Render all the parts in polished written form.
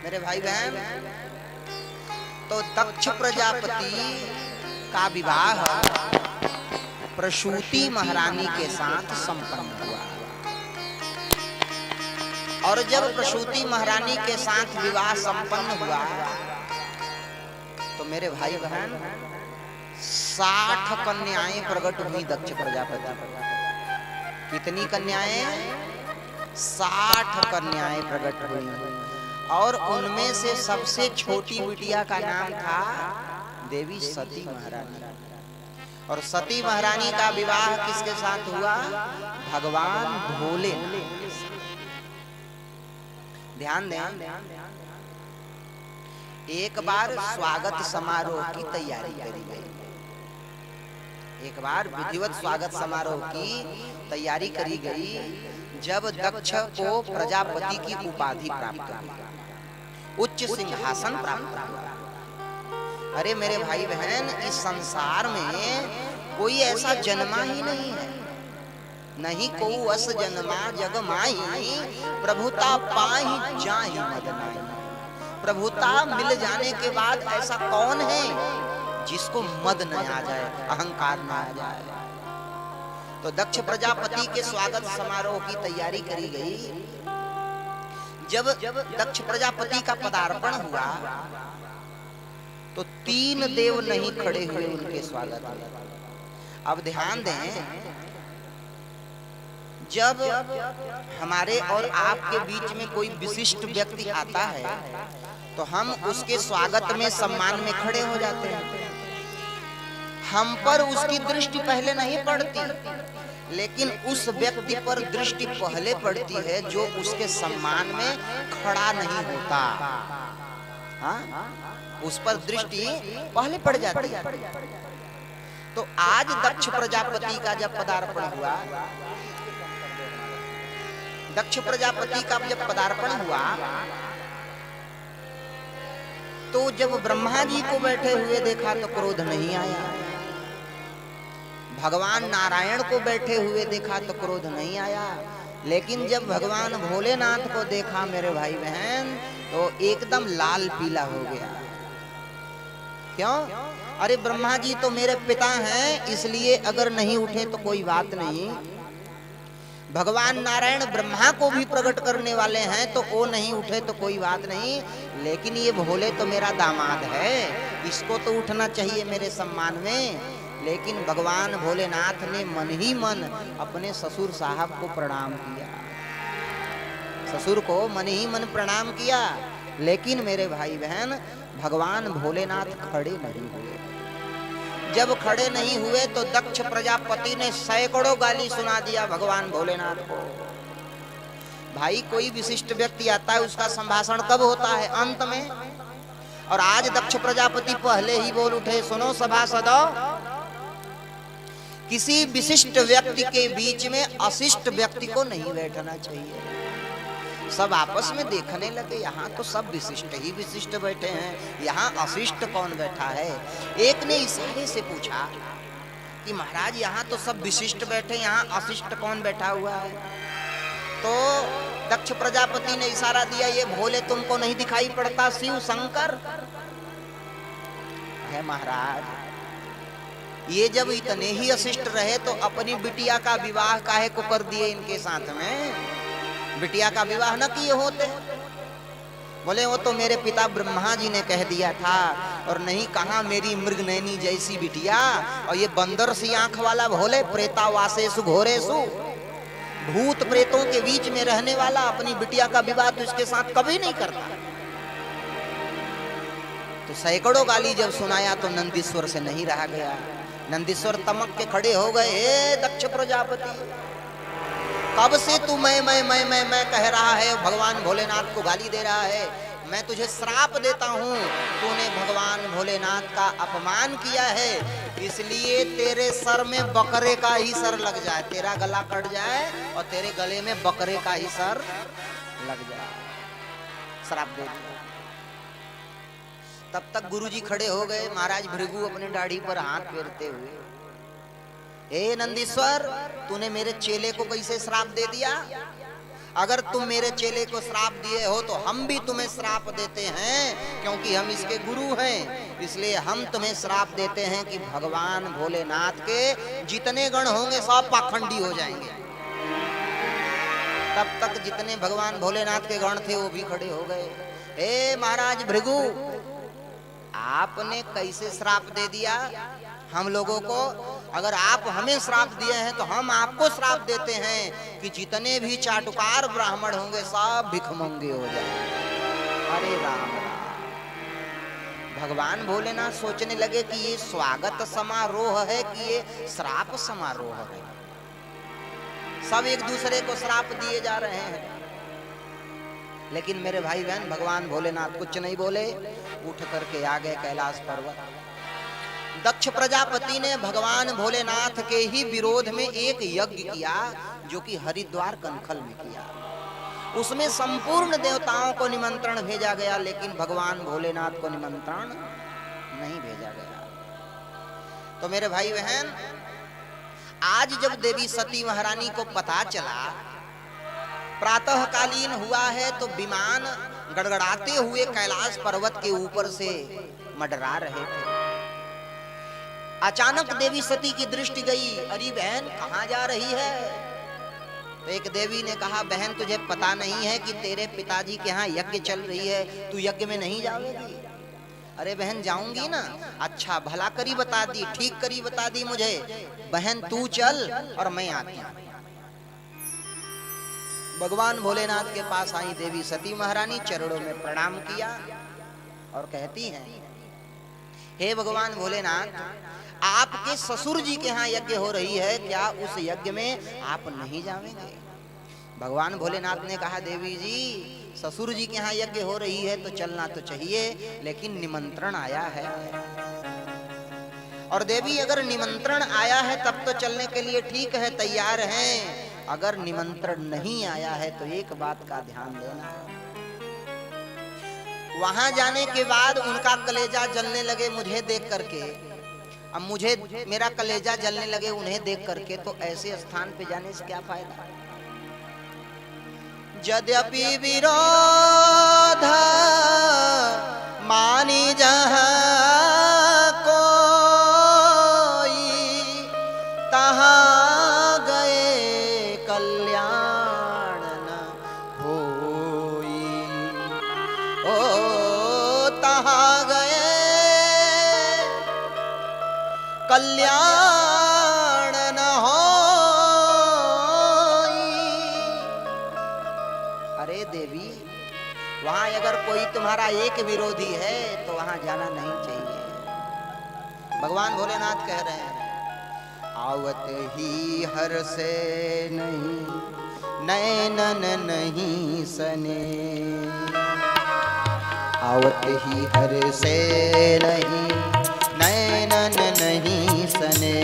मेरे भाई बहन, तो दक्ष प्रजापति का विवाह प्रसूति महारानी के साथ संपन्न हुआ। और जब प्रसूति महारानी के साथ विवाह संपन्न हुआ तो मेरे भाई बहन 60 कन्याएं प्रकट हुई दक्ष प्रजापति। कितनी कन्याएं? 60 कन्याएं प्रकट हुई। और उनमें से सबसे छोटी बिटिया का नाम था देवी सती महारानी। और सती महारानी का विवाह किसके साथ हुआ? भगवान भोले। ध्यान दें, एक बार स्वागत समारोह की तैयारी करी गई। एक बार विधिवत स्वागत समारोह की तैयारी करी गई जब दक्ष को प्रजापति की उपाधि प्राप्त हुई, उच्च सिंहासन प्राप्त हुआ। अरे मेरे भाई बहन, इस संसार में कोई ऐसा जन्मा ही नहीं है, नहीं को अस जन्मा जग माही, प्रभुता पाही जाहि मद नाही। प्रभुता मिल जाने के बाद ऐसा कौन है जिसको मद न आ जाए, अहंकार न आ जाए। तो दक्ष प्रजापति के स्वागत समारोह की तैयारी करी गई। जब दक्ष प्रजापति का पदार्पण हुआ तो 3 देव नहीं खड़े हुए उनके स्वागत में। अब ध्यान दें, जब हमारे और आपके बीच में कोई विशिष्ट व्यक्ति आता है तो हम उसके स्वागत में सम्मान में खड़े हो जाते हैं। हम पर उसकी दृष्टि पहले नहीं पड़ती, लेकिन उस व्यक्ति पर दृष्टि पहले पड़ती है जो उसके सम्मान में खड़ा नहीं होता। हाँ? उस पर दृष्टि पहले पड़ जाती है। तो आज दक्ष प्रजापति का जब पदार्पण हुआ, दक्ष प्रजापति का जब पदार्पण हुआ तो जब ब्रह्मा जी को बैठे हुए देखा तो क्रोध नहीं आया। भगवान नारायण को बैठे हुए देखा तो क्रोध नहीं आया। लेकिन जब भगवान भोलेनाथ को देखा मेरे भाई बहन तो एकदम लाल पीला हो गया। क्यों? अरे ब्रह्मा जी तो मेरे पिता हैं, इसलिए अगर नहीं उठे तो कोई बात नहीं। भगवान नारायण ब्रह्मा को भी प्रकट करने वाले हैं तो वो नहीं उठे तो कोई बात नहीं, लेकिन ये भोले तो मेरा दामाद है, इसको तो उठना चाहिए मेरे सम्मान में। लेकिन भगवान भोलेनाथ ने मन ही मन अपने ससुर साहब को प्रणाम किया, ससुर को मन ही मन प्रणाम किया। लेकिन मेरे भाई बहन, भगवान भोलेनाथ खड़े नहीं हुए। जब खड़े नहीं हुए तो दक्ष प्रजापति ने सैकड़ों गाली सुना दिया भगवान भोलेनाथ को। भाई, कोई विशिष्ट व्यक्ति आता है उसका संभाषण कब होता है? अंत में। और आज दक्ष प्रजापति पहले ही बोल उठे, सुनो सभासदों, किसी विशिष्ट व्यक्ति के बीच में अशिष्ट व्यक्ति को नहीं बैठना चाहिए। सब आपस में देखने लगे, यहाँ तो सब विशिष्ट ही विशिष्ट बैठे हैं, यहाँ अशिष्ट कौन बैठा है? एक ने इशारे से पूछा कि महाराज यहाँ तो सब विशिष्ट बैठे, यहाँ अशिष्ट कौन बैठा हुआ है? तो दक्ष प्रजापति ने इशारा दिया, ये भोले तुमको नहीं दिखाई पड़ता शिव शंकर है महाराज। ये जब इतने ही अशिष्ट रहे तो अपनी बिटिया का विवाह काहे को कर दिए इनके साथ में? बिटिया का विवाह न किए होते। बोले वो तो मेरे पिता ब्रह्मा जी ने कह दिया था, और नहीं कहा मेरी मृगनयनी जैसी बिटिया, और ये बंदर सी आंख वाला भोले, प्रेतावासेसु घोरेसु, भूत प्रेतों के बीच में रहने वाला अपनी बिटिया का विवाह तो इसके साथ कभी नहीं करता। तो सैकड़ों गाली जब सुनाया तो नंदीश्वर से नहीं रहा गया। नंदीश्वर तमक के खड़े हो गए, हे दक्ष प्रजापति, कब से तू मैं कह रहा है, भगवान भोलेनाथ को गाली दे रहा है। मैं तुझे श्राप देता हूँ, तूने भगवान भोलेनाथ का अपमान किया है, इसलिए तेरे सर में बकरे का ही सर लग जाए, तेरा गला कट जाए और तेरे गले में बकरे का ही सर लग जाए, श्राप दे दिया। तब तक गुरुजी खड़े हो गए, महाराज भृगु अपनी दाढ़ी पर हाथ फेरते हुए, हे नंदीश्वर, तूने मेरे चेले को कैसे श्राप दे दिया? अगर तुम मेरे चेले को श्राप दिए हो तो हम भी तुम्हें श्राप देते हैं, क्योंकि हम इसके गुरु हैं। इसलिए हम तुम्हें श्राप देते हैं कि भगवान भोलेनाथ के जितने गण होंगे सब पाखंडी हो जाएंगे। तब तक जितने भगवान भोलेनाथ के गण थे वो भी खड़े हो गए। हे महाराज भृगु, आपने कैसे श्राप दे दिया हम लोगों को? अगर आप हमें श्राप दिए हैं तो हम आपको श्राप देते हैं कि जितने भी चाटुकार ब्राह्मण होंगे सब भिखमंगे हो जाएंगे। अरे राम राम। भगवान भोलेनाथ सोचने लगे कि ये स्वागत समारोह है कि ये श्राप समारोह है। सब एक दूसरे को श्राप दिए जा रहे हैं। लेकिन मेरे भाई बहन, भगवान भोलेनाथ कुछ नहीं बोले, उठ करके आ गए कैलाश पर्वत। दक्ष प्रजापति ने भगवान भोलेनाथ के ही विरोध में एक यज्ञ किया, जो कि हरिद्वार कनखल में किया। उसमें संपूर्ण देवताओं को निमंत्रण भेजा गया, लेकिन भगवान भोलेनाथ को निमंत्रण नहीं भेजा गया। तो मेरे भाई बहन, आज जब देवी सती महारानी को पता चला, प्रातःकालीन हुआ है, तो विमान गड़गड़ाते हुए कैलाश पर्वत के ऊपर से मंडरा रहे थे। अचानक देवी सती की दृष्टि गई, अरे बहन कहाँ जा रही है? तो एक देवी ने कहा, बहन तुझे पता नहीं है कि तेरे पिताजी के यहाँ यज्ञ चल रही है, तू यज्ञ में नहीं जाएगी? अरे बहन जाऊंगी ना। अच्छा भला करी बता दी, ठीक करी बता दी मुझे। बहन तू चल और मैं आती हूँ। भगवान भोलेनाथ के पास आई देवी सती महारानी, चरणों में प्रणाम किया और कहती हैं, हे भगवान भोलेनाथ, आपके ससुर जी के यहाँ यज्ञ हो रही है, क्या उस यज्ञ में आप नहीं जाएंगे? भगवान भोलेनाथ ने कहा, देवी जी ससुर जी के यहाँ यज्ञ हो रही है तो चलना तो चाहिए, लेकिन निमंत्रण आया है। और देवी अगर निमंत्रण आया है तब तो चलने के लिए ठीक है, तैयार हैं। अगर निमंत्रण नहीं आया है तो एक बात का ध्यान देना, वहां जाने के बाद उनका कलेजा जलने लगे मुझे देख करके, अब मुझे मेरा कलेजा जलने लगे उन्हें देख करके, तो ऐसे स्थान पे जाने से क्या फायदा? यद्यपि विरोध मानी जहाँ कोई, तहाँ गए कल्याण न होई। ओ तहाँ गए कल्याण न होई। अरे देवी, वहां अगर कोई तुम्हारा एक विरोधी है तो वहां जाना नहीं चाहिए। भगवान भोलेनाथ कह रहे हैं, आवत ही हर से नहीं नैनन नहीं सने, आवत ही हर से नहीं नैनन नहीं सने,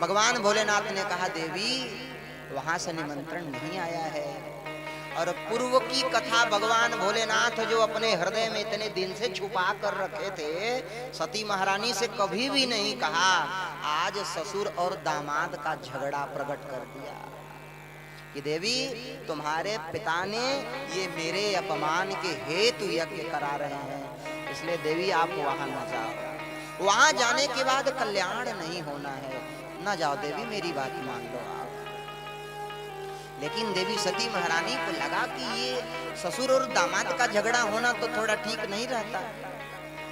भगवान भोलेनाथ ने कहा, देवी वहां से निमंत्रण नहीं आया है। और पूर्व की कथा भगवान भोलेनाथ जो अपने हृदय में इतने दिन से छुपा कर रखे थे, सती महारानी से कभी भी नहीं कहा, आज ससुर और दामाद का झगड़ा प्रकट कर दिया। कि देवी तुम्हारे पिता ने ये मेरे अपमान के हेतु यज्ञ करा रहे हैं, इसलिए देवी आप वहां न जाओ, वहां जाने के बाद कल्याण नहीं होना है, न जाओ देवी, मेरी बात मान लो आप। लेकिन देवी सती महारानी को लगा कि ये ससुर और दामाद का झगड़ा होना तो थोड़ा ठीक नहीं रहता,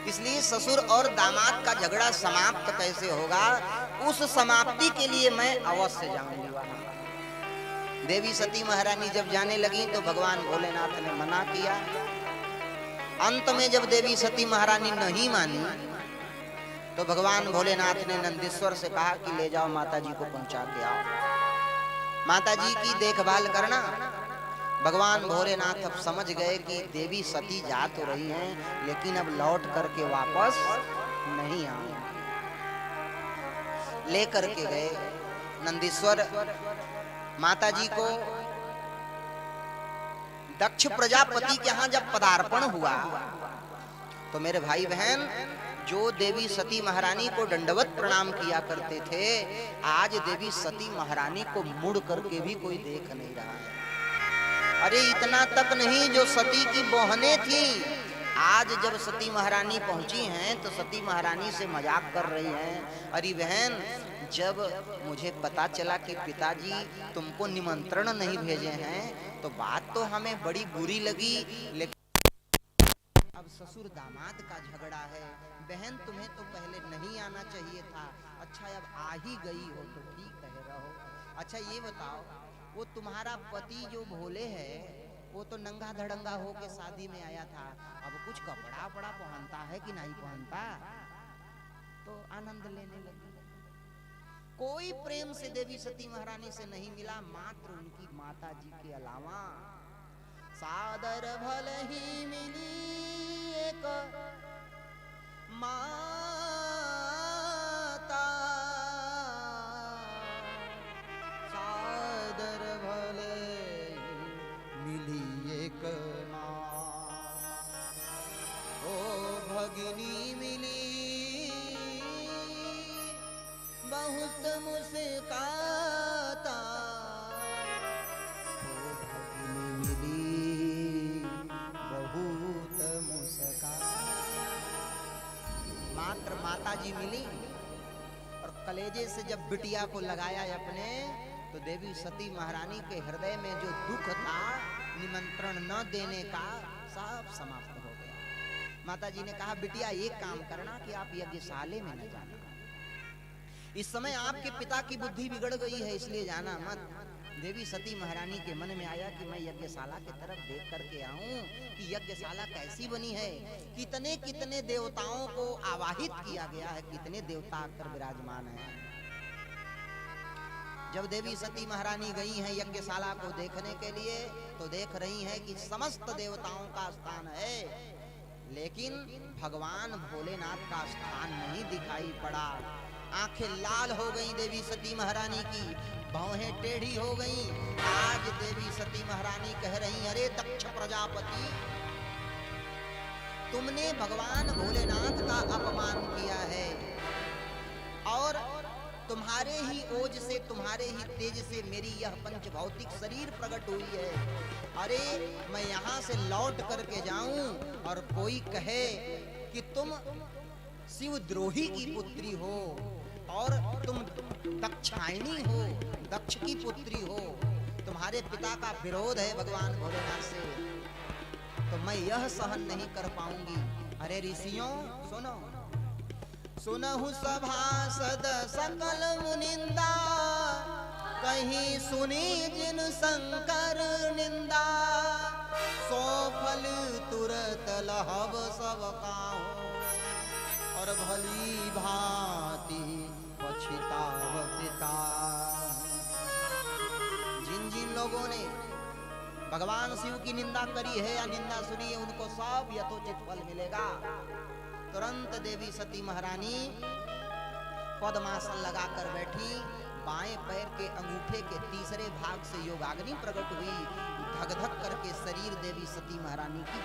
इसलिए ससुर और दामाद का झगड़ा समाप्त कैसे होगा, उस समाप्ति के लिए मैं अवश्य जाऊंगी वहां। देवी सती महारानी जब जाने लगी तो भगवान भोलेनाथ ने मना किया। अंत में जब देवी सती महारानी नहीं मानी तो भगवान भोलेनाथ ने नंदीश्वर से कहा कि ले जाओ माता जी को पहुंचा के आओ, माता जी की देखभाल करना। भगवान भोलेनाथ अब समझ गए कि देवी सती जा तो रही हैं, लेकिन अब लौट करके वापस नहीं आए। लेकर के गए नंदीश्वर माता जी को। दक्ष प्रजापति के यहाँ जब पदार्पण हुआ तो मेरे भाई बहन, जो देवी सती महारानी को दंडवत प्रणाम किया करते थे, आज देवी सती महारानी को मुड़ करके भी कोई देख नहीं रहा है। अरे इतना तक नहीं, जो सती की बहनें थी, आज जब सती महारानी पहुंची हैं तो सती महारानी से मजाक कर रही हैं। अरे बहन, जब मुझे पता चला कि पिताजी तुमको निमंत्रण नहीं भेजे हैं तो बात तो हमें बड़ी बुरी लगी, लेकिन अब ससुर दामाद का झगड़ा है, बहन तुम्हें तो पहले नहीं आना चाहिए था। अच्छा अब आ ही गई हो तो ठीक कह रहो। अच्छा ये बताओ, वो तुम्हारा पति जो भोले है वो तो नंगा धड़ंगा हो के शादी में आया था, अब कुछ कपड़ा वपड़ा पहनता है कि नहीं पहनता? तो आनंद लेने लगी। कोई प्रेम से देवी सती महारानी से नहीं मिला, मात्र उनकी माता जी के अलावा। सादर भले ही मिली एक माता, सादर भले मिली एक माँ, ओ भगिनी मिली बहुत मुस्काता, ओ भगिनी मिली बहुत मुस्काता। मात्र माता जी मिली और कलेजे से जब बिटिया को लगाया अपने, तो देवी सती महारानी के हृदय में जो दुख था निमंत्रण न देने का, सब समाप्त हो गया। माता जी ने कहा, बिटिया एक काम करना कि आप यज्ञशाले में न जाना, इस समय आपके पिता की बुद्धि बिगड़ गई है, इसलिए जाना मत। देवी सती महारानी के मन में आया कि मैं यज्ञशाला की तरफ देख करके आऊं कि यज्ञशाला कैसी बनी है, कितने कितने देवताओं को आवाहित किया गया है, कितने देवता आकर विराजमान हैं। जब देवी सती महारानी गई हैं यज्ञशाला को देखने के लिए, तो देख रही हैं कि समस्त देवताओं का स्थान है, लेकिन भगवान भोलेनाथ का स्थान नहीं दिखाई पड़ा। आंखें लाल हो गई देवी सती महारानी की, भौहें टेढ़ी हो गई। आज देवी सती महारानी कह रही, अरे दक्ष प्रजापति, तुमने भगवान भोलेनाथ का अपमान किया है और तुम्हारे ही ओज से, तुम्हारे ही तेज से मेरी यह पंच भौतिक शरीर प्रकट हुई है। अरे मैं यहाँ से लौट करके जाऊं और कोई कहे कि तुम शिवद्रोही की पुत्री हो और तुम दक्षायणी हो, दक्ष की पुत्री हो, तुम्हारे पिता का विरोध है भगवान भोलेनाथ से, तो मैं यह सहन नहीं कर पाऊंगी। अरे ऋषियों सुनो, सुनहु सभासद सकल मुनिंदा, कहीं सुनी जिन शंकर निंदा, सो फल तुरत लहब सब काहू, और भली भांति पछिताव पिता। जिन जिन लोगों ने भगवान शिव की निंदा करी है या निंदा सुनी है, उनको सब यथोचित फल मिलेगा। तुरंत देवी सती महारानी पद्मासन लगाकर बैठी, बाएं पैर के अंगूठे के तीसरे भाग से योगाग्नि प्रकट हुई, धक धक करके शरीर देवी सती महारानी की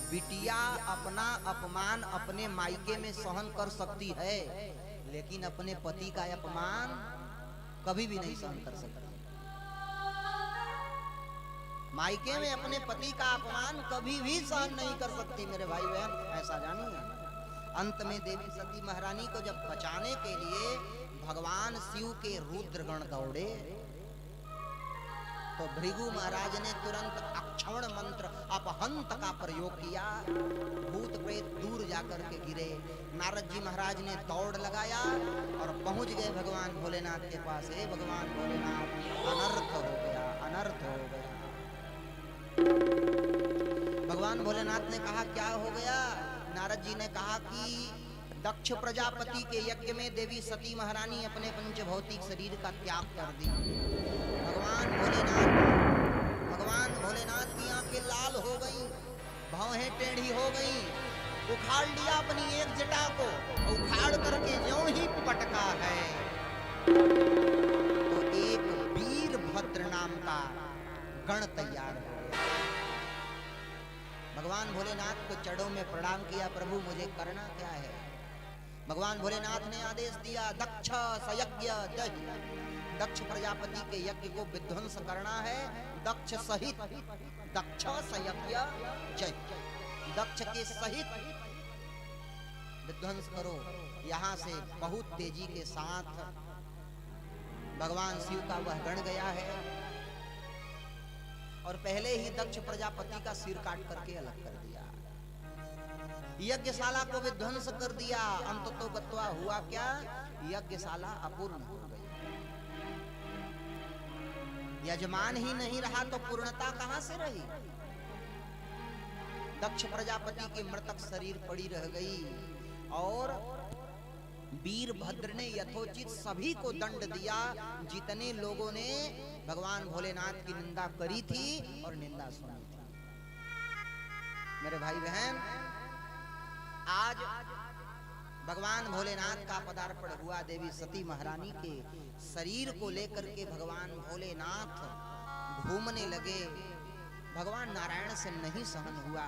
बिटिया अपना अपमान अपने मायके में सहन कर सकती है, लेकिन अपने पति का अपमान कभी भी नहीं सहन कर सकती। मायके में अपने पति का अपमान कभी भी सहन नहीं कर सकती मेरे भाई बहन, ऐसा जानिए। अंत में देवी सती महारानी को जब बचाने के लिए भगवान शिव के रुद्रगण दौड़े तो भृगु महाराज ने तुरंत अक्षौण मंत्र अपहंत का प्रयोग किया। भूत प्रेत दूर जाकर के गिरे। नारद जी महाराज ने दौड़ लगाया और पहुंच गए भगवान भोलेनाथ के पास। हे भगवान भोलेनाथ, अनर्थ हो गया, अनर्थ हो गया। भगवान भोलेनाथ ने कहा क्या हो गया? नारद जी ने कहा कि दक्ष प्रजापति के यज्ञ में देवी सती महारानी अपने पंचभौतिक शरीर का त्याग कर दी। भगवान भोलेनाथ की आंखें लाल हो गईं, भौहें टेढ़ी हो गईं। उखाड़ लिया अपनी एक जटा को, उखाड़ करके ज्यों ही पटका है तो एक वीरभद्र नाम का गण तैयार हो गया। भगवान भोलेनाथ को चरणों में प्रणाम किया, प्रभु मुझे करना क्या है? भगवान भोलेनाथ ने आदेश दिया, दक्ष सयज्ञ जय। दक्ष प्रजापति के यज्ञ को विध्वंस करना है, दक्ष सहित, दक्ष सयज्ञ जय। दक्ष के सहित विध्वंस करो। यहां से बहुत तेजी के साथ भगवान शिव का वह गण गया है और पहले ही दक्ष प्रजापति का सिर काट करके अलग कर दिया। यज्ञशाला को विध्वंस कर दिया। अंततो गत्वा हुआ क्या? यज्ञशाला अपूर्ण हो गई। यजमान ही नहीं रहा तो पूर्णता कहां से रही? दक्ष प्रजापति की मृतक शरीर पड़ी रह गई और वीरभद्र ने यथोचित सभी को दंड दिया जितने लोगों ने भगवान भोलेनाथ की निंदा करी थी और निंदा सुनी थी। मेरे भाई बहन, आज भगवान भोलेनाथ का पदार्पण हुआ। देवी सती महारानी के शरीर को लेकर के भगवान भोलेनाथ घूमने लगे। भगवान नारायण से नहीं सहन हुआ।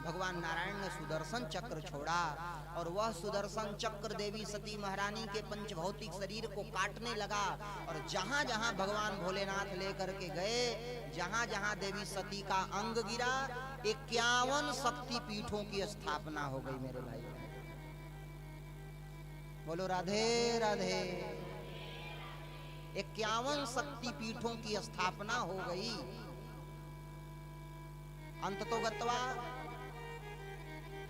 भगवान नारायण ने सुदर्शन चक्र छोड़ा और वह सुदर्शन चक्र देवी सती महारानी के पंचभौतिक शरीर को काटने लगा और जहां जहां भगवान भोलेनाथ लेकर के गए, जहां जहां देवी सती का अंग गिरा, 51 शक्ति पीठों की स्थापना हो गई। मेरे भाई बोलो राधे राधे। 51 शक्ति पीठों की स्थापना हो गई। अंततो गत्वा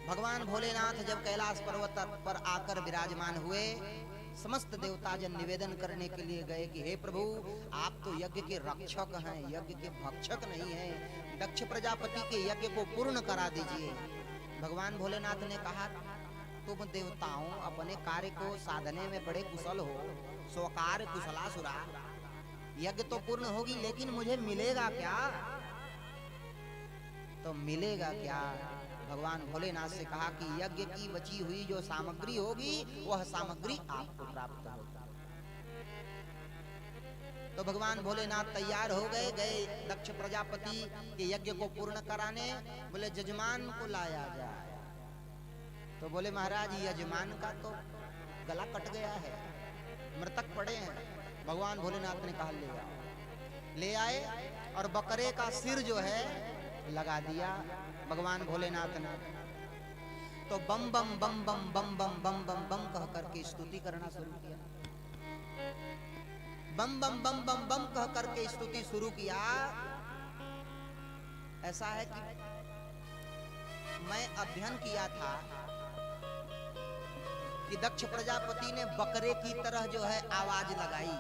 भगवान भोलेनाथ जब कैलाश पर्वत पर आकर विराजमान हुए, समस्त देवता जन निवेदन करने के लिए गए कि हे प्रभु, आप तो यज्ञ के रक्षक हैं, यज्ञ के भक्षक नहीं हैं। दक्ष प्रजापति के यज्ञ को पूर्ण करा दीजिए। भगवान भोलेनाथ ने कहा, तुम देवताओं अपने कार्य को साधने में बड़े कुशल हो, स्वकार कुशलासुरा। यज्ञ तो पूर्ण होगी लेकिन मुझे मिलेगा क्या? तो मिलेगा क्या? भगवान भोलेनाथ से कहा कि यज्ञ की बची हुई जो सामग्री होगी वह सामग्री आपको प्राप्त होगी। तो भगवान भोलेनाथ तैयार हो गए दक्ष प्रजापति के यज्ञ को पूर्ण कराने। बोले जजमान को लाया जाए। तो बोले महाराज यजमान का तो गला कट गया है, मृतक पड़े हैं। भगवान भोलेनाथ ने कहा ले आए और बकरे का सिर जो है लगा दिया भगवान भोलेनाथ ने। तो बम बम बम बम बम बम बम बम बम कह करके स्तुति करना शुरू किया। बम बम बम बम बम कह करके स्तुति शुरू किया। ऐसा है कि मैं अध्ययन किया था कि दक्ष प्रजापति ने बकरे की तरह जो है आवाज लगाई।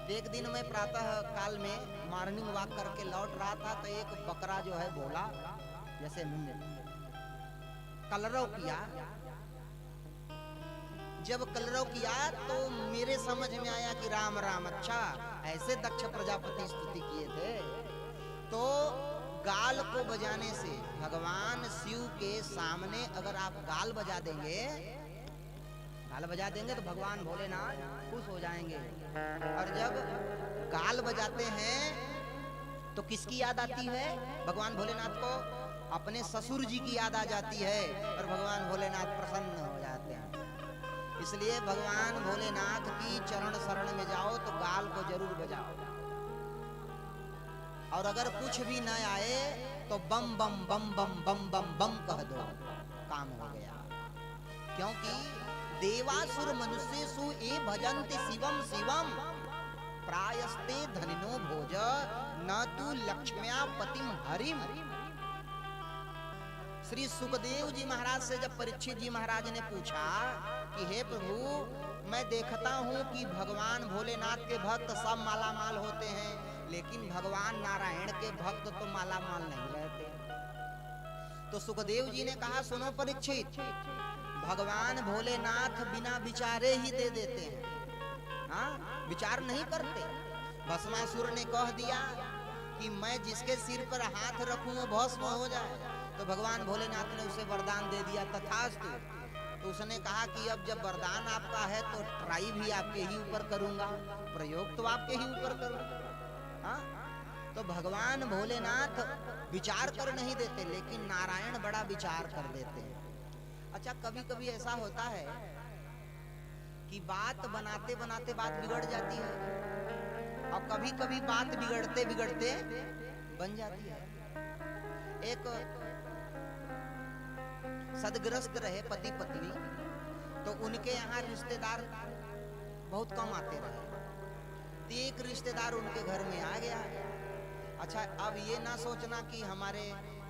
एक दिन मैं प्रातः काल में मॉर्निंग वॉक करके लौट रहा था तो एक बकरा जो है बोला, जैसे कलरव किया। जब कलरव किया तो मेरे समझ में आया कि राम राम, अच्छा ऐसे दक्ष प्रजापति स्तुति किए थे। तो गाल को बजाने से, भगवान शिव के सामने अगर आप गाल बजा देंगे तो भगवान भोलेनाथ खुश हो जाएंगे। और जब गाल बजाते हैं तो किसकी याद आती है? भगवान भोलेनाथ को अपने ससुर जी की याद आ जाती है और भगवान भोलेनाथ प्रसन्न हो जाते हैं। इसलिए भगवान भोलेनाथ की चरण शरण में जाओ तो गाल को जरूर बजाओ, और अगर कुछ भी न आए तो बम बम बम बम बम बम बम कह दो, काम हो गया। क्योंकि देवासुर मनुष्येषु ये भजन्ति शिवम शिवम प्रायस्ते धनिनो भोज न तू लक्ष्म्या पतिम हरिम। श्री सुखदेव जी महाराज से जब परीक्षित जी महाराज ने पूछा कि हे प्रभु, मैं देखता हूं कि भगवान भोलेनाथ के भक्त सब माला माल होते हैं, लेकिन भगवान नारायण के भक्त तो माला माल नहीं रहते। तो सुखदेव जी ने कहा, सुनो परीक्षित, भगवान भोलेनाथ बिना विचारे ही दे देते हैं, हाँ, विचार नहीं करते। भस्मासुर ने कह दिया कि मैं जिसके सिर पर हाथ रखूं वो भस्म हो जाए, तो भगवान भोलेनाथ ने उसे वरदान दे दिया, तथास्तु। तो उसने कहा कि अब जब वरदान आपका है तो ट्राई भी आपके ही ऊपर करूंगा, प्रयोग तो आपके ही ऊपर करूंगा, हाँ। तो भगवान भोलेनाथ विचार कर नहीं देते, लेकिन नारायण बड़ा विचार कर देते हैं। अच्छा, कभी कभी ऐसा होता है कि बात बनाते बनाते बात बिगड़ जाती है, और कभी कभी बात बिगड़ते बिगड़ते बन जाती है। एक सदग्रस्त रहे पति पत्नी, तो उनके यहाँ रिश्तेदार बहुत कम आते रहे। तो एक रिश्तेदार उनके घर में आ गया। अच्छा, अब ये ना सोचना कि हमारे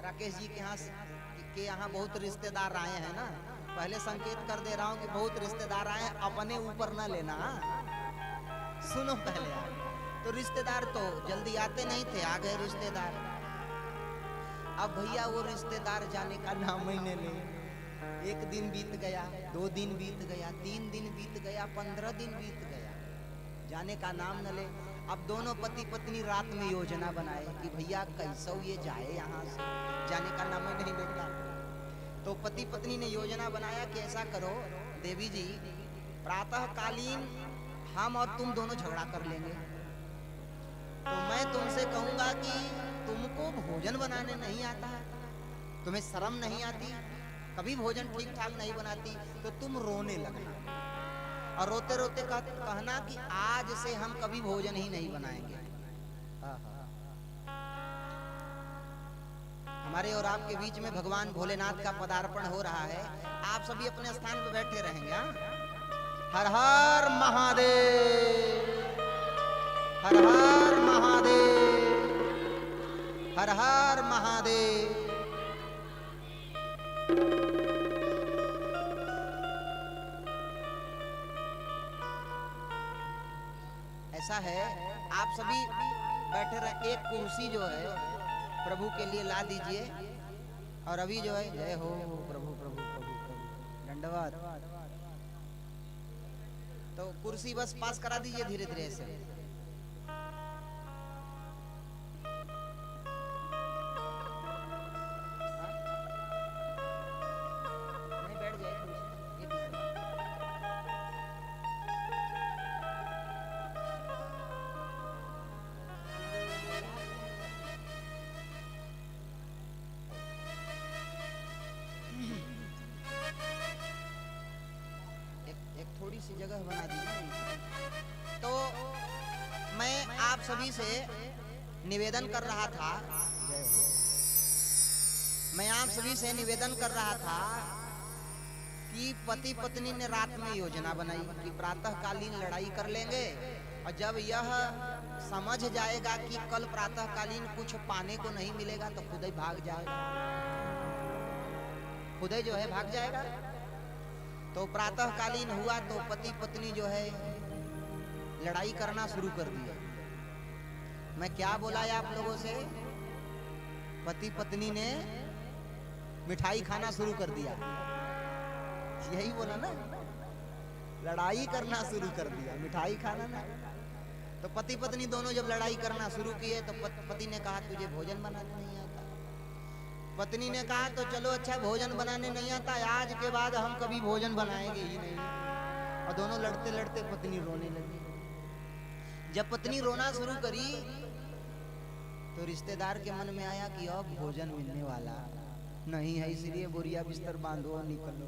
राकेश जी के यहाँ बहुत रिश्तेदार आए हैं ना, पहले संकेत कर दे रहा हूँ कि बहुत रिश्तेदार आए हैं, अपने ऊपर ना लेना, सुनो पहले। तो रिश्तेदार तो जल्दी आते नहीं थे, आ गए रिश्तेदार। अब भैया वो रिश्तेदार जाने का नाम ही नहीं ले। एक दिन बीत गया, 2 दिन बीत गया, 3 दिन बीत गया, 15 दिन बीत गया, जाने का नाम न ले। अब दोनों पति पत्नी रात में योजना बनाए कि भैया कैसे ये जाए यहाँ से, जाने का नाम ही नहीं लेता। तो पति पत्नी ने योजना बनाया कि ऐसा करो देवी जी, प्रातः कालीन हम और तुम दोनों झगड़ा कर लेंगे। तो मैं तुमसे कहूंगा कि तुमको भोजन बनाने नहीं आता है, तुम्हें शर्म नहीं आती, कभी भोजन ठीक ठाक नहीं बनाती, तो तुम रोने लगना और रोते रोते कहना कि आज से हम कभी भोजन ही नहीं बनाएंगे। हमारे और आपके बीच में भगवान भोलेनाथ का पदार्पण हो रहा है। आप सभी अपने स्थान पर बैठे रहेंगे। हर हर महादेव, हर हर महादेव, हर हर महादेव। ऐसा है, आप सभी बैठे रहे। एक कुर्सी जो है प्रभु के लिए ला दीजिए, और अभी जो है जय हो प्रभु प्रभु प्रभु प्रभु दंडवत। तो कुर्सी बस पास करा दीजिए धीरे धीरे से। थोड़ी सी जगह बना दी। तो मैं आप सभी से निवेदन कर रहा था, मैं आप सभी से निवेदन कर रहा था कि पति पत्नी ने रात में योजना बनाई कि प्रातःकालीन लड़ाई कर लेंगे, और जब यह समझ जाएगा कि कल प्रातःकालीन कुछ पाने को नहीं मिलेगा तो खुद ही भाग जाएगा, खुद ही जो है भाग जाएगा। तो प्रातःकालीन हुआ तो पति पत्नी जो है लड़ाई करना शुरू कर दिया। मैं क्या बोला है आप लोगों से, पति पत्नी ने मिठाई खाना शुरू कर दिया, यही बोला ना, लड़ाई करना शुरू कर दिया, मिठाई खाना ना। तो पति पत्नी दोनों जब लड़ाई करना शुरू किए तो पति ने कहा तुझे भोजन बनाना नहीं आता। पत्नी ने कहा तो चलो अच्छा भोजन बनाने नहीं आता, आज के बाद हम कभी भोजन बनाएंगे ही नहीं। और दोनों लड़ते लड़ते पत्नी रोने लगी। जब पत्नी रोना शुरू करी तो रिश्तेदार के मन में आया कि अब भोजन मिलने वाला नहीं है, इसलिए बोरिया बिस्तर बांधो निकलो।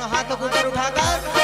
दोनों हाथों को ऊपर उठाकर